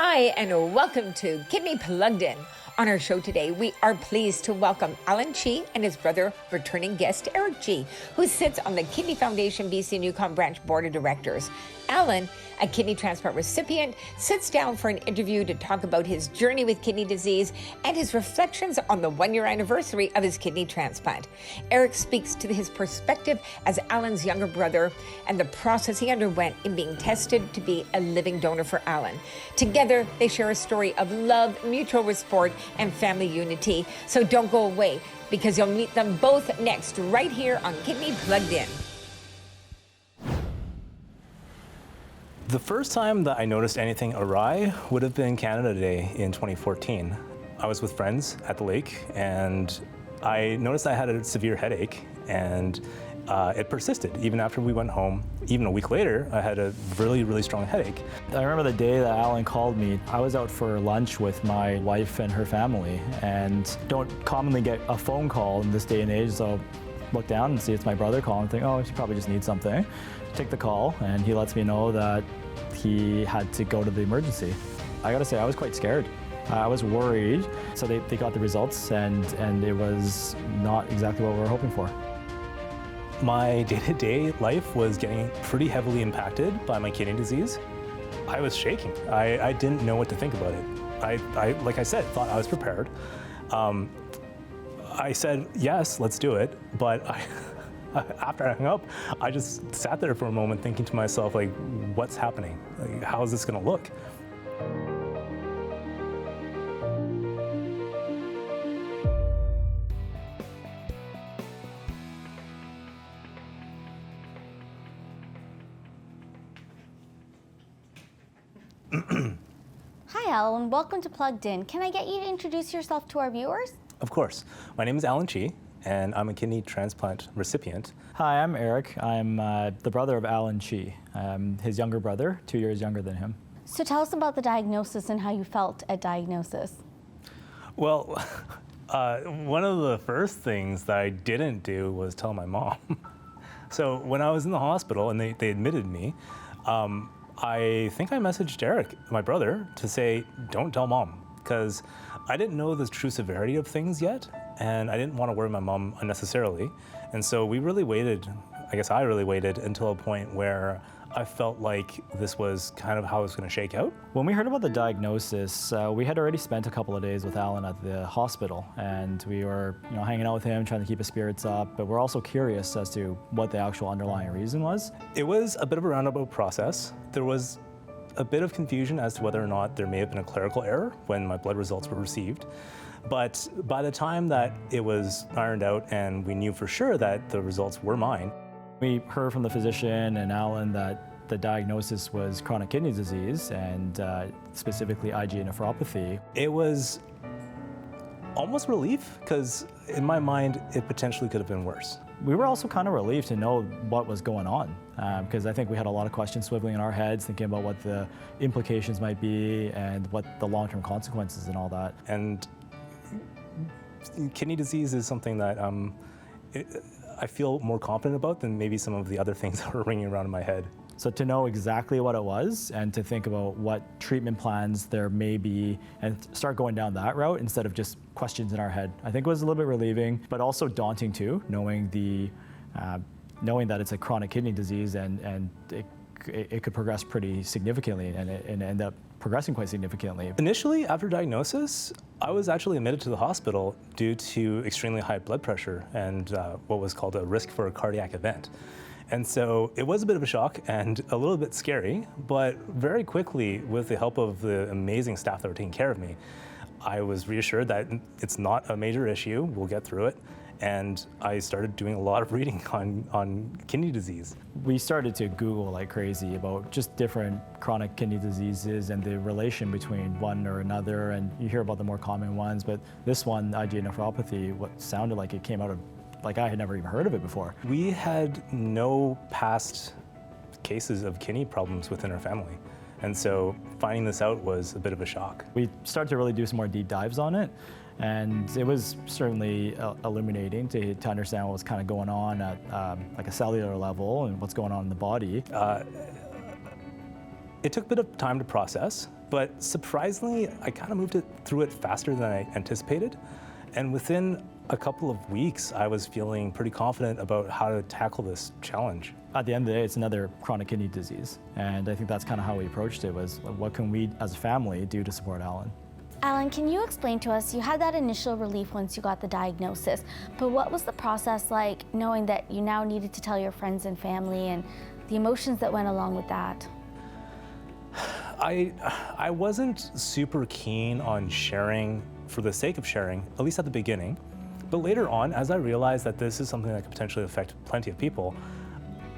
Hi, and welcome to Kidney Plugged In. On our show today, we are pleased to welcome Alan Chi and his brother, returning guest Eric Chi, who sits on the Kidney Foundation BC and Yukon Branch Board of Directors. Alan, a kidney transplant recipient, sits down for an interview to talk about his journey with kidney disease and his reflections on the one-year anniversary of his kidney transplant. Eric speaks to his perspective as Alan's younger brother and the process he underwent in being tested to be a living donor for Alan. Together, they share a story of love, mutual respect, and family unity. So don't go away, because you'll meet them both next, right here on Kidney Plugged In. The first time that I noticed anything awry would have been Canada Day in 2014. I was with friends at the lake, and I noticed I had a severe headache, and it persisted. Even after we went home, even a week later, I had a really, really strong headache. I remember the day that Alan called me. I was out for lunch with my wife and her family, and don't commonly get a phone call in this day and age, so look down and see it's my brother calling and think, oh, he probably just needs something. Take the call, and he lets me know that he had to go to the emergency. I gotta say, I was quite scared. I was worried. So they got the results, and it was not exactly what we were hoping for. My day-to-day life was getting pretty heavily impacted by my kidney disease. I was shaking. I didn't know what to think about it. I like I said, thought I was prepared. I said, yes, let's do it, but after I hung up, I just sat there for a moment thinking to myself, like, what's happening? Like, how is this gonna look? Hi, Alan. Welcome to Plugged In. Can I get you to introduce yourself to our viewers? Of course. My name is Alan Chi, and I'm a kidney transplant recipient. Hi, I'm Eric. I'm the brother of Alan Chi. I'm his younger brother, 2 years younger than him. So tell us about the diagnosis and how you felt at diagnosis. Well, one of the first things that I didn't do was tell my mom. So when I was in the hospital and they admitted me, I think I messaged Eric, my brother, to say, don't tell mom, because I didn't know the true severity of things yet, and I didn't want to worry my mom unnecessarily. And so we really waited, I guess I really waited until a point where I felt like this was kind of how it was going to shake out. When we heard about the diagnosis, we had already spent a couple of days with Alan at the hospital, and we were hanging out with him, trying to keep his spirits up, but we're also curious as to what the actual underlying reason was. It was a bit of a roundabout process. There was a bit of confusion as to whether or not there may have been a clerical error when my blood results were received. But by the time that it was ironed out and we knew for sure that the results were mine, we heard from the physician and Alan that the diagnosis was chronic kidney disease, and specifically IgA nephropathy. It was almost relief, because in my mind, it potentially could have been worse. We were also kind of relieved to know what was going on, because I think we had a lot of questions swiveling in our heads, thinking about what the implications might be and what the long-term consequences and all that. And kidney disease is something that I feel more confident about than maybe some of the other things that were ringing around in my head. So to know exactly what it was and to think about what treatment plans there may be and start going down that route instead of just questions in our head, I think was a little bit relieving, but also daunting too, knowing that it's a chronic kidney disease and it could progress pretty significantly and end up progressing quite significantly. Initially, after diagnosis, I was actually admitted to the hospital due to extremely high blood pressure and what was called a risk for a cardiac event. And so it was a bit of a shock and a little bit scary, but very quickly, with the help of the amazing staff that were taking care of me, I was reassured that it's not a major issue, we'll get through it. And I started doing a lot of reading on kidney disease. We started to Google like crazy about just different chronic kidney diseases and the relation between one or another, and you hear about the more common ones, but this one, IgA nephropathy, what sounded like it came out of, like I had never even heard of it before. We had no past cases of kidney problems within our family. And so finding this out was a bit of a shock. We started to really do some more deep dives on it. And it was certainly illuminating to understand what was kind of going on at like a cellular level and what's going on in the body. It took a bit of time to process, but surprisingly, I kind of moved through it faster than I anticipated. And within a couple of weeks, I was feeling pretty confident about how to tackle this challenge. At the end of the day, it's another chronic kidney disease. And I think that's kind of how we approached it, was what can we as a family do to support Alan? Alan, can you explain to us, you had that initial relief once you got the diagnosis, but what was the process like knowing that you now needed to tell your friends and family and the emotions that went along with that? I wasn't super keen on sharing for the sake of sharing, at least at the beginning. But later on, as I realized that this is something that could potentially affect plenty of people,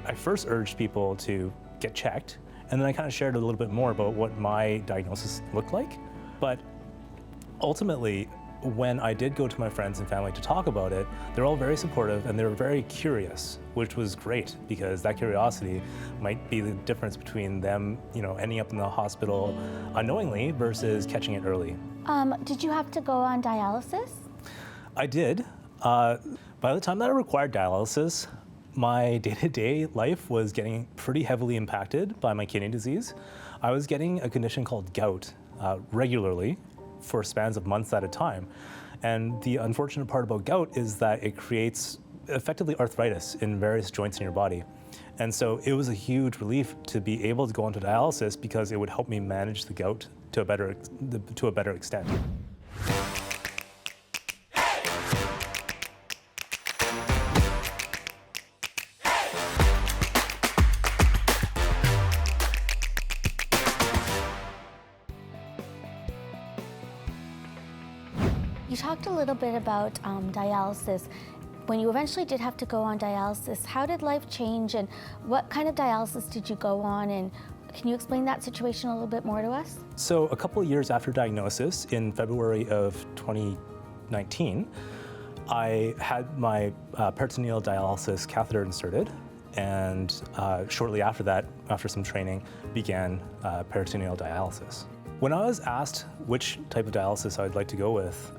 I first urged people to get checked, and then I kind of shared a little bit more about what my diagnosis looked like. But ultimately, when I did go to my friends and family to talk about it, they're all very supportive and they were very curious, which was great because that curiosity might be the difference between them, ending up in the hospital unknowingly versus catching it early. Did you have to go on dialysis? I did. By the time that I required dialysis, my day-to-day life was getting pretty heavily impacted by my kidney disease. I was getting a condition called gout regularly for spans of months at a time. And the unfortunate part about gout is that it creates effectively arthritis in various joints in your body. And so it was a huge relief to be able to go into dialysis because it would help me manage the gout to a better extent. You talked a little bit about dialysis. When you eventually did have to go on dialysis, how did life change and what kind of dialysis did you go on, and can you explain that situation a little bit more to us? So a couple of years after diagnosis, in February of 2019, I had my peritoneal dialysis catheter inserted, and shortly after that, after some training, began peritoneal dialysis. When I was asked which type of dialysis I'd like to go with,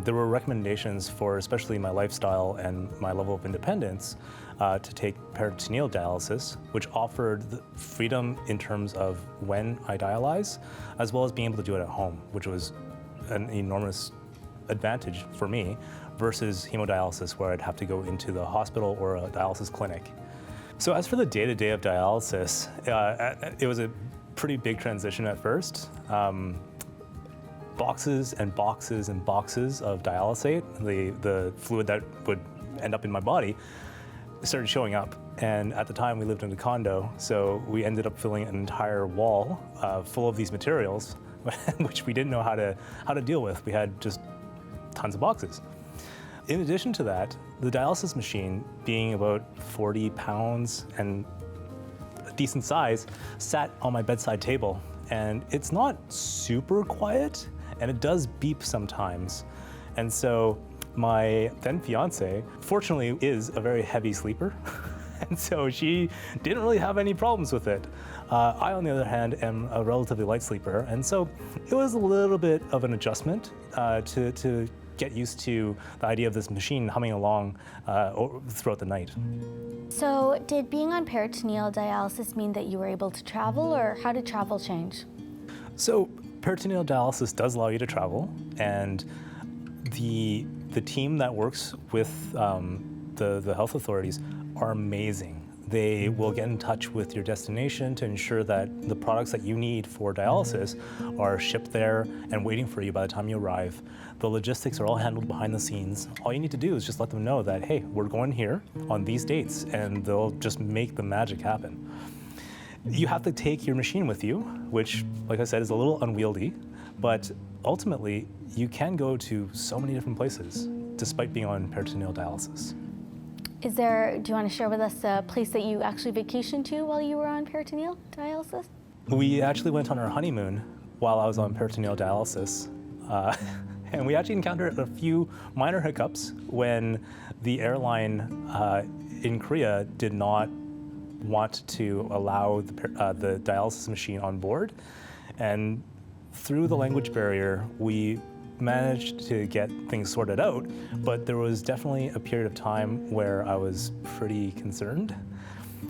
there were recommendations for especially my lifestyle and my level of independence to take peritoneal dialysis, which offered the freedom in terms of when I dialyze, as well as being able to do it at home, which was an enormous advantage for me versus hemodialysis, where I'd have to go into the hospital or a dialysis clinic. So as for the day-to-day of dialysis, it was a pretty big transition at first. Boxes and boxes and boxes of dialysate, the fluid that would end up in my body, started showing up. And at the time we lived in a condo, so we ended up filling an entire wall full of these materials, which we didn't know how to deal with. We had just tons of boxes. In addition to that, the dialysis machine, being about 40 pounds and a decent size, sat on my bedside table. And it's not super quiet, and it does beep sometimes. And so my then fiance, fortunately, is a very heavy sleeper. And so she didn't really have any problems with it. I, on the other hand, am a relatively light sleeper. And so it was a little bit of an adjustment to get used to the idea of this machine humming along throughout the night. So did being on peritoneal dialysis mean that you were able to travel, or how did travel change? So peritoneal dialysis does allow you to travel, and the team that works with the health authorities are amazing. They will get in touch with your destination to ensure that the products that you need for dialysis are shipped there and waiting for you by the time you arrive. The logistics are all handled behind the scenes. All you need to do is just let them know that, hey, we're going here on these dates, and they'll just make the magic happen. You have to take your machine with you, which, like I said, is a little unwieldy, but ultimately, you can go to so many different places despite being on peritoneal dialysis. Do you want to share with us a place that you actually vacationed to while you were on peritoneal dialysis? We actually went on our honeymoon while I was on peritoneal dialysis. And we actually encountered a few minor hiccups when the airline in Korea did not want to allow the dialysis machine on board. And through the language barrier, we managed to get things sorted out, but there was definitely a period of time where I was pretty concerned.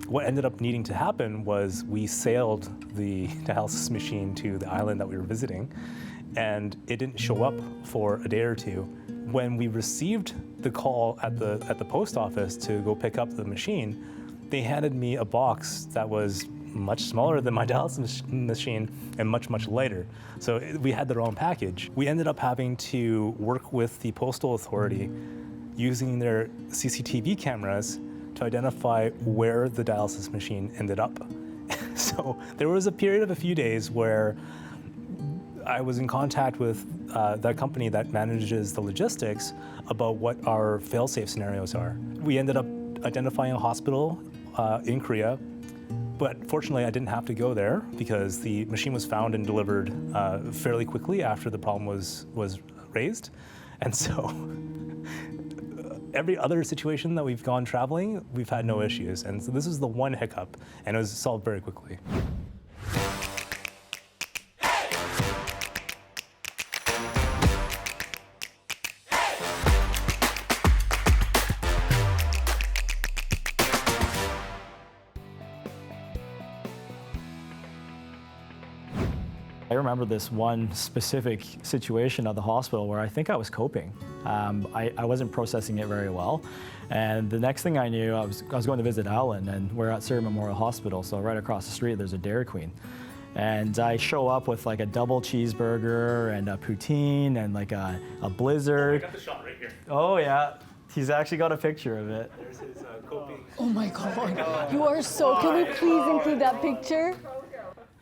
what ended up needing to happen was we sailed the dialysis machine to the island that we were visiting, and it didn't show up for a day or two. When we received the call at the post office to go pick up the machine, they handed me a box that was much smaller than my dialysis machine and much, much lighter. So we had the wrong package. We ended up having to work with the Postal Authority using their CCTV cameras to identify where the dialysis machine ended up. So there was a period of a few days where I was in contact with that company that manages the logistics about what our fail-safe scenarios are. We ended up identifying a hospital in Korea, but fortunately I didn't have to go there because the machine was found and delivered fairly quickly after the problem was raised. And so every other situation that we've gone traveling, we've had no issues. And so this is the one hiccup, and it was solved very quickly. I remember this one specific situation at the hospital where I think I was coping. I wasn't processing it very well. And the next thing I knew, I was going to visit Alan, and we're at Surrey Memorial Hospital, so right across the street there's a Dairy Queen. And I show up with like a double cheeseburger and a poutine and like a blizzard. I got the shot right here. Oh yeah, he's actually got a picture of it. There's his coping. Oh my God, you are so, can we please include that picture?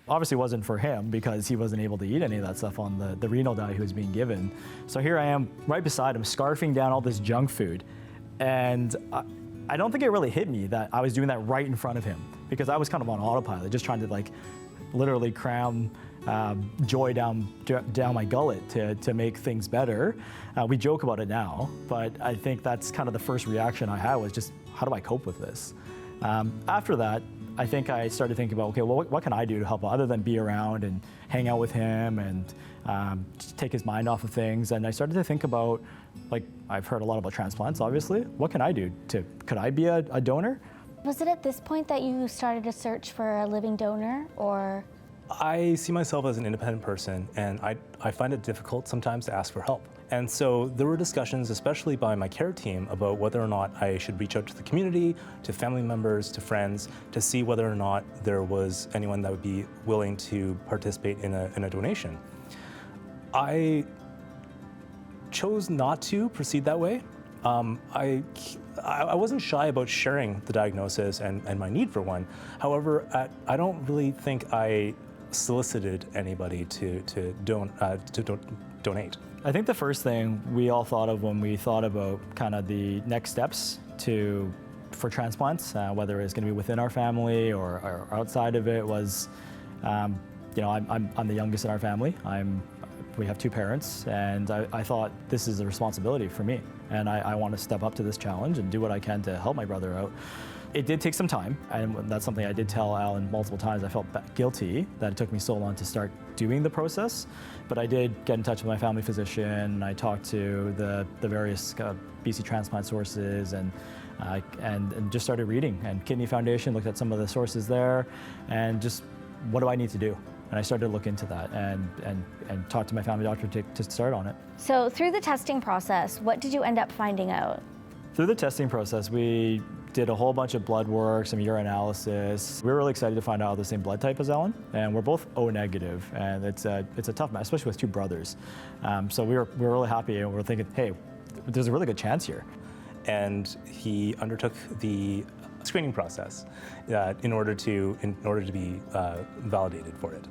Obviously wasn't for him because he wasn't able to eat any of that stuff on the renal diet he was being given. So here I am right beside him, scarfing down all this junk food. And I don't think it really hit me that I was doing that right in front of him, because I was kind of on autopilot, just trying to like literally cram joy down my gullet to make things better. We joke about it now, but I think that's kind of the first reaction I had was just, how do I cope with this? After that, I think I started thinking about, okay, well, what can I do to help other than be around and hang out with him and just take his mind off of things? And I started to think about, like, I've heard a lot about transplants, obviously. What can I do could I be a donor? Was it at this point that you started a search for a living donor, or? I see myself as an independent person, and I find it difficult sometimes to ask for help. And so there were discussions, especially by my care team, about whether or not I should reach out to the community, to family members, to friends, to see whether or not there was anyone that would be willing to participate in a donation. I chose not to proceed that way. I wasn't shy about sharing the diagnosis and my need for one. However, I don't really think I solicited anybody to donate. I think the first thing we all thought of when we thought about kind of the next steps for transplants, whether it's going to be within our family or outside of it, was, I'm the youngest in our family. We have two parents, and I thought this is a responsibility for me, and I want to step up to this challenge and do what I can to help my brother out. It did take some time, and that's something I did tell Alan multiple times. I felt guilty that it took me so long to start doing the process, but I did get in touch with my family physician. I talked to the various BC transplant sources and just started reading. And Kidney Foundation looked at some of the sources there, and just what do I need to do? And I started to look into that and talk to my family doctor to start on it. So through the testing process, what did you end up finding out? Through the testing process, we did a whole bunch of blood work, some urinalysis. We were really excited to find out the same blood type as Ellen, and we're both O negative, and it's a tough match, especially with two brothers. So we were really happy, and we were thinking, hey, there's a really good chance here. And he undertook the screening process in order to be validated for it.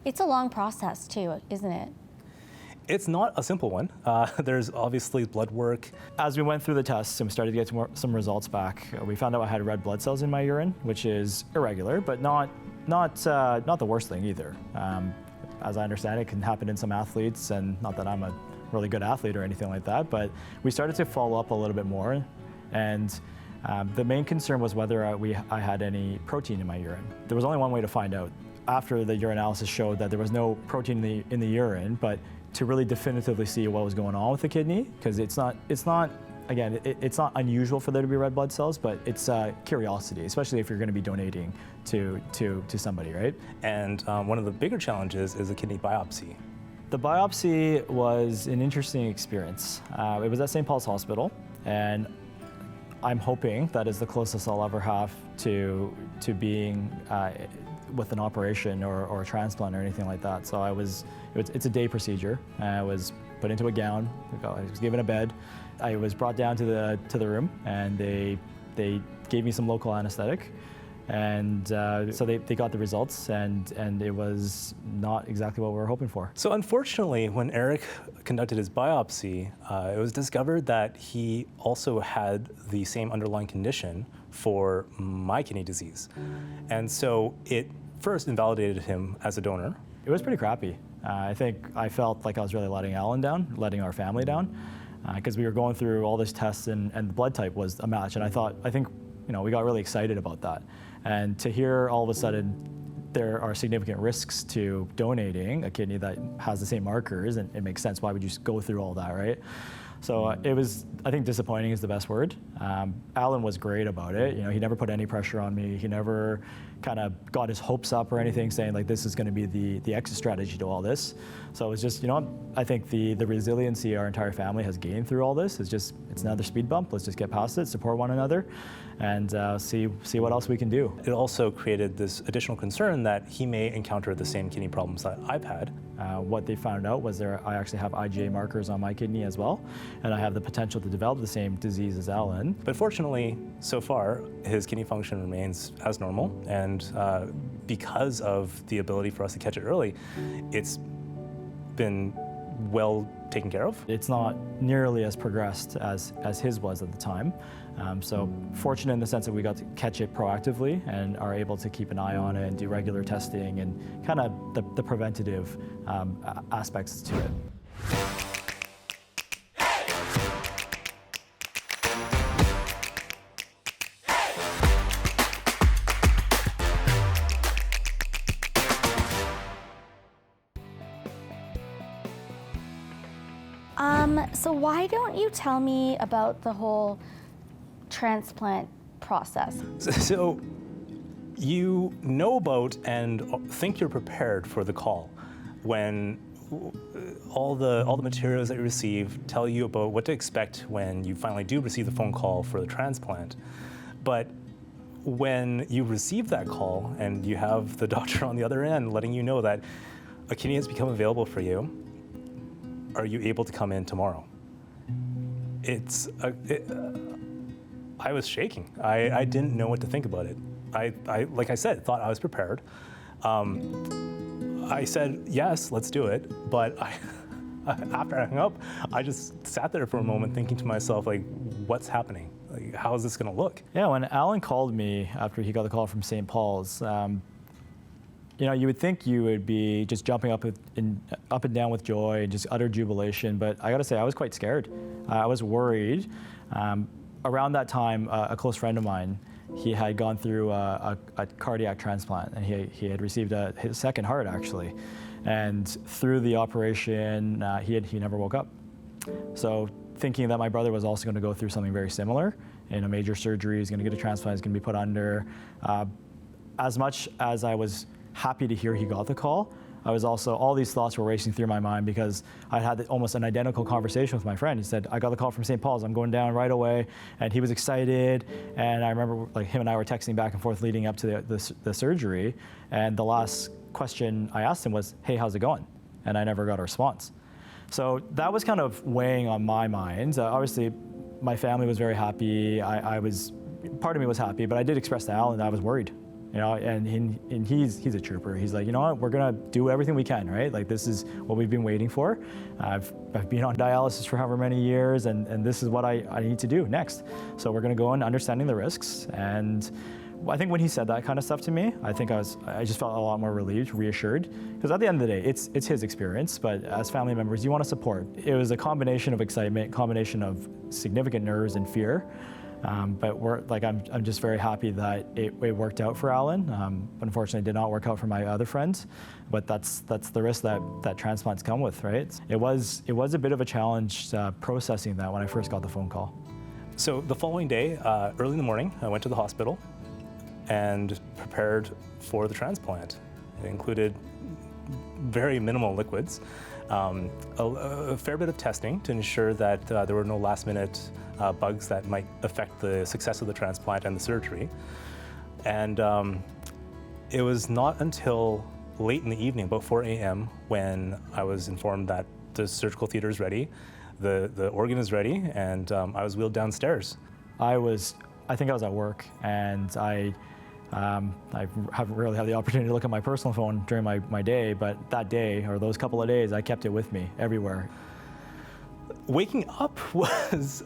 It's a long process too, isn't it? It's not a simple one. There's obviously blood work. As we went through the tests and we started to get some results back, we found out I had red blood cells in my urine, which is irregular, but not the worst thing either. As I understand it, it can happen in some athletes, and not that I'm a really good athlete or anything like that, but we started to follow up a little bit more, and the main concern was whether I had any protein in my urine. There was only one way to find out. After the urinalysis showed that there was no protein in the urine, but to really definitively see what was going on with the kidney, because it's not again, it's not unusual for there to be red blood cells, but it's curiosity, especially if you're going to be donating to somebody, right? And one of the bigger challenges is a kidney biopsy. The biopsy was an interesting experience. It was at St. Paul's Hospital, and I'm hoping that is the closest I'll ever have to being with an operation or a transplant or anything like that. So it's a day procedure. I was put into a gown. I was given a bed. I was brought down to the room, and they gave me some local anesthetic. And so they got the results, and it was not exactly what we were hoping for. So unfortunately, when Eric conducted his biopsy, it was discovered that he also had the same underlying condition for my kidney disease. And so it first invalidated him as a donor. It was pretty crappy. I think I felt like I was really letting Alan down, letting our family down, because we were going through all these tests, and the blood type was a match. And I think we got really excited about that. And to hear all of a sudden there are significant risks to donating a kidney that has the same markers, and it makes sense. Why would you go through all that, right? So it was, I think disappointing is the best word. Alan was great about it. He never put any pressure on me. He never kind of got his hopes up or anything, saying like this is going to be the exit strategy to all this. So it was just, I think the resiliency our entire family has gained through all this is just, it's another speed bump. Let's just get past it, support one another, and see what else we can do. It also created this additional concern that he may encounter the same kidney problems that I've had. What they found out was I actually have IgA markers on my kidney as well, and I have the potential to develop the same disease as Alan. But fortunately, so far, his kidney function remains as normal, and because of the ability for us to catch it early, it's been well taken care of. It's not nearly as progressed as his was at the time. So fortunate in the sense that we got to catch it proactively and are able to keep an eye on it and do regular testing and kind of the preventative aspects to it. So why don't you tell me about the whole transplant process? So you know about and think you're prepared for the call when all the materials that you receive tell you about what to expect when you finally do receive the phone call for the transplant. But when you receive that call and you have the doctor on the other end letting you know that a kidney has become available for you, are you able to come in tomorrow? I was shaking. I didn't know what to think about it. I like I said, thought I was prepared. I said, yes, let's do it. But after I hung up, I just sat there for a moment thinking to myself, like, what's happening? Like, how is this gonna look? Yeah, when Alan called me after he got the call from St. Paul's, you would think you would be just jumping up and down with joy and just utter jubilation, but I gotta say, I was quite scared. I was worried. Around that time, a close friend of mine, he had gone through a cardiac transplant, and he had received his second heart, actually. And through the operation, he never woke up. So thinking that my brother was also gonna go through something very similar, in a major surgery, he's gonna get a transplant, he's gonna be put under. As much as I was happy to hear he got the call, I was also, all these thoughts were racing through my mind because I had almost an identical conversation with my friend. He said, I got the call from St. Paul's, I'm going down right away. And he was excited. And I remember like him and I were texting back and forth leading up to the surgery. And the last question I asked him was, hey, how's it going? And I never got a response. So that was kind of weighing on my mind. Obviously, my family was very happy. Part of me was happy, but I did express to Alan that I was worried. And he's a trooper. He's like, you know what, we're gonna do everything we can, right? Like, this is what we've been waiting for. I've been on dialysis for however many years, and this is what I need to do next. So we're gonna go in understanding the risks. And I think when he said that kind of stuff to me, I just felt a lot more relieved, reassured. Because at the end of the day, it's his experience, but as family members, you want to support. It was a combination of excitement, combination of significant nerves and fear. But I'm just very happy that it worked out for Alan. Unfortunately, it did not work out for my other friends, but that's the risk that transplants come with, right? It was a bit of a challenge processing that when I first got the phone call. So the following day, early in the morning, I went to the hospital and prepared for the transplant. It included very minimal liquids, a fair bit of testing to ensure that there were no last-minute bugs that might affect the success of the transplant and the surgery. And it was not until late in the evening, about 4 a.m., when I was informed that the surgical theater is ready, the organ is ready, and I was wheeled downstairs. I think I was at work, and I haven't really had the opportunity to look at my personal phone during my day, but that day, or those couple of days, I kept it with me everywhere. Waking up was,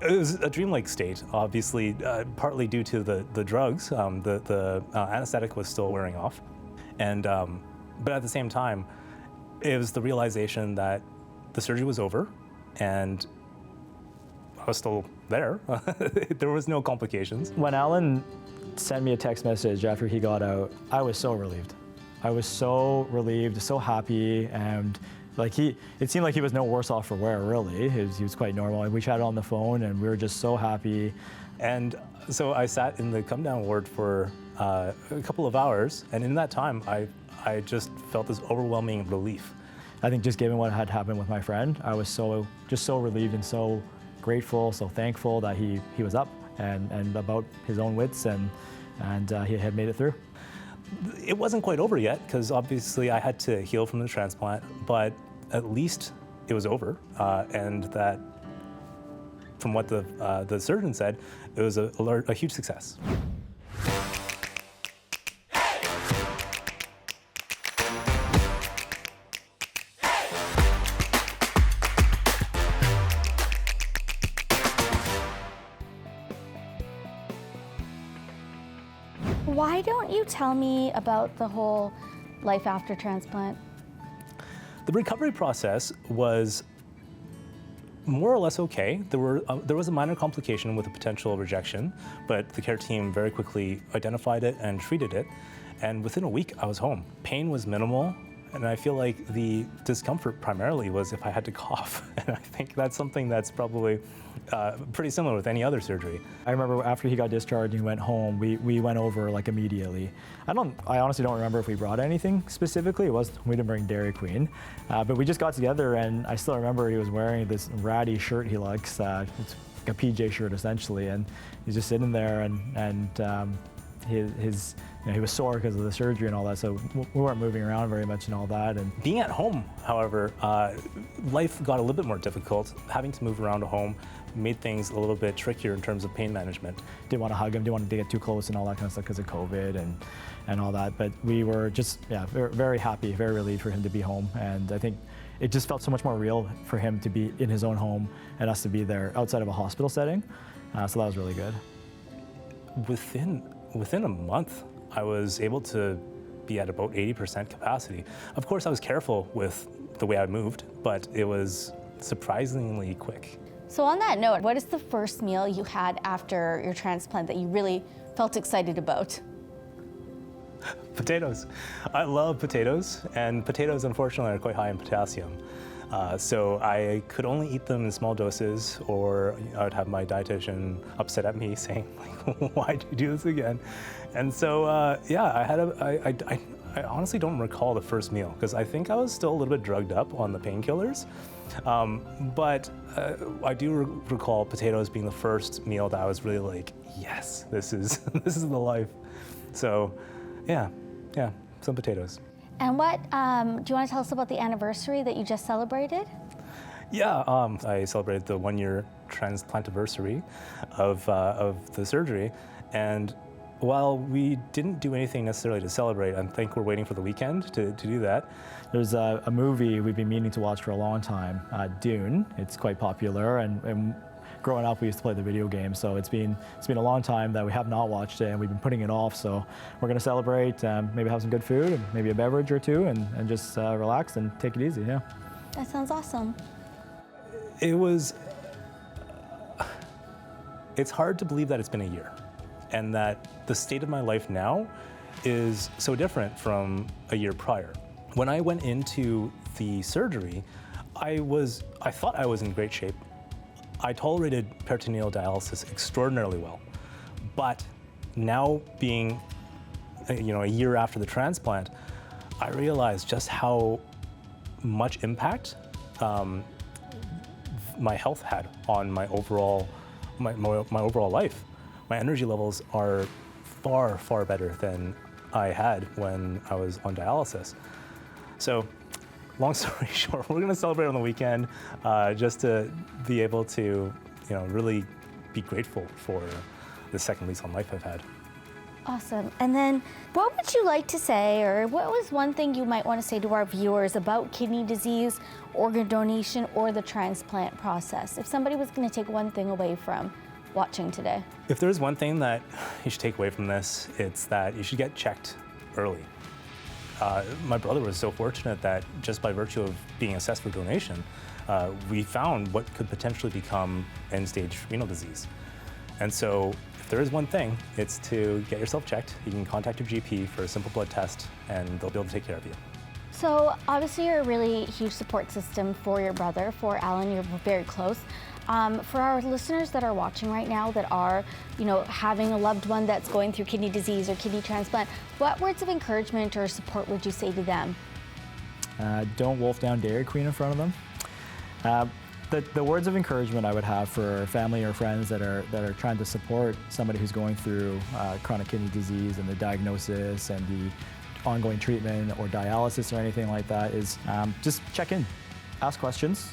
it was a dreamlike state, obviously, partly due to the drugs. The anesthetic was still wearing off. And, but at the same time, it was the realization that the surgery was over, and I was still there. There was no complications. When Alan sent me a text message after he got out, I was so relieved. I was so relieved, so happy, and like it seemed like he was no worse off for wear, really. He was quite normal. We chatted on the phone, and we were just so happy. And so I sat in the come-down ward for a couple of hours, and in that time, I just felt this overwhelming relief. I think just given what had happened with my friend, I was just so relieved and so grateful, so thankful that he was up and about his own wits, and he had made it through. It wasn't quite over yet, because obviously I had to heal from the transplant, but at least it was over, and that, from what the surgeon said, it was a huge success. Why don't you tell me about the whole life after transplant? The recovery process was more or less okay. There was a minor complication with a potential rejection, but the care team very quickly identified it and treated it. And within a week, I was home. Pain was minimal, and I feel like the discomfort primarily was if I had to cough. And I think that's something that's probably pretty similar with any other surgery. I remember after he got discharged and he went home, we went over like immediately. I honestly don't remember if we brought anything specifically. We didn't bring Dairy Queen, but we just got together, and I still remember he was wearing this ratty shirt he likes. It's like a PJ shirt essentially, and he's just sitting there, and he was sore because of the surgery and all that, so we weren't moving around very much and all that. And being at home, however, life got a little bit more difficult. Having to move around at home made things a little bit trickier in terms of pain management. Didn't want to hug him, didn't want to get too close and all that kind of stuff because of COVID and all that. But we were just, very, very happy, very relieved for him to be home. And I think it just felt so much more real for him to be in his own home and us to be there outside of a hospital setting. So that was really good. Within a month, I was able to be at about 80% capacity. Of course, I was careful with the way I moved, but it was surprisingly quick. So on that note, what is the first meal you had after your transplant that you really felt excited about? Potatoes. I love potatoes, and potatoes, unfortunately, are quite high in potassium. So I could only eat them in small doses, or I would have my dietitian upset at me saying, like, why do you do this again? And so, I honestly don't recall the first meal, because I think I was still a little bit drugged up on the painkillers. But I do recall potatoes being the first meal that I was really like, yes, this is the life. So, yeah, some potatoes. And what, do you want to tell us about the anniversary that you just celebrated? Yeah, I celebrated the 1-year transplantiversary of the surgery. And while we didn't do anything necessarily to celebrate, I think we're waiting for the weekend to do that. There's a movie we've been meaning to watch for a long time, Dune. It's quite popular, and growing up we used to play the video game, so it's been a long time that we have not watched it, and we've been putting it off. So we're going to celebrate, maybe have some good food, and maybe a beverage or two, and just relax and take it easy. Yeah. That sounds awesome. It's hard to believe that it's been a year, and that the state of my life now is so different from a year prior. When I went into the surgery, I thought I was in great shape. I tolerated peritoneal dialysis extraordinarily well, but now being, a year after the transplant, I realized just how much impact my health had on my overall life. My energy levels are far, far better than I had when I was on dialysis. So, long story short, we're going to celebrate on the weekend just to be able to, really be grateful for the second lease on life I've had. Awesome. And then what would you like to say, or what was one thing you might want to say to our viewers about kidney disease, organ donation, or the transplant process? If somebody was going to take one thing away from watching today. If there's one thing that you should take away from this, it's that you should get checked early. My brother was so fortunate that just by virtue of being assessed for donation, we found what could potentially become end-stage renal disease. And so if there is one thing, it's to get yourself checked. You can contact your GP for a simple blood test, and they'll be able to take care of you. So obviously you're a really huge support system for your brother, for Alan, you're very close. For our listeners that are watching right now that are, having a loved one that's going through kidney disease or kidney transplant, what words of encouragement or support would you say to them? Don't wolf down Dairy Queen in front of them. The words of encouragement I would have for family or friends that are trying to support somebody who's going through chronic kidney disease and the diagnosis and the ongoing treatment or dialysis or anything like that is just check in, ask questions.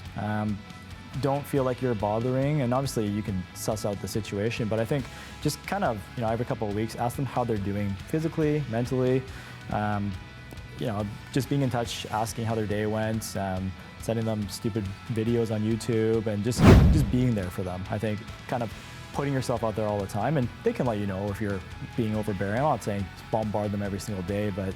Don't feel like you're bothering, and obviously you can suss out the situation, but I think just kind of, every couple of weeks, ask them how they're doing physically, mentally, just being in touch, asking how their day went, sending them stupid videos on YouTube, and just being there for them. I think kind of putting yourself out there all the time, and they can let you know if you're being overbearing. I'm not saying bombard them every single day, but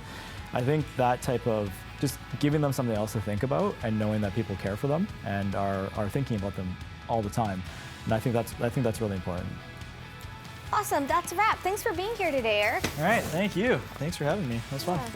I think that type of just giving them something else to think about and knowing that people care for them and are thinking about them all the time. And I think that's really important. Awesome, that's a wrap. Thanks for being here today, Eric. All right, thank you. Thanks for having me. That was fun. Yeah.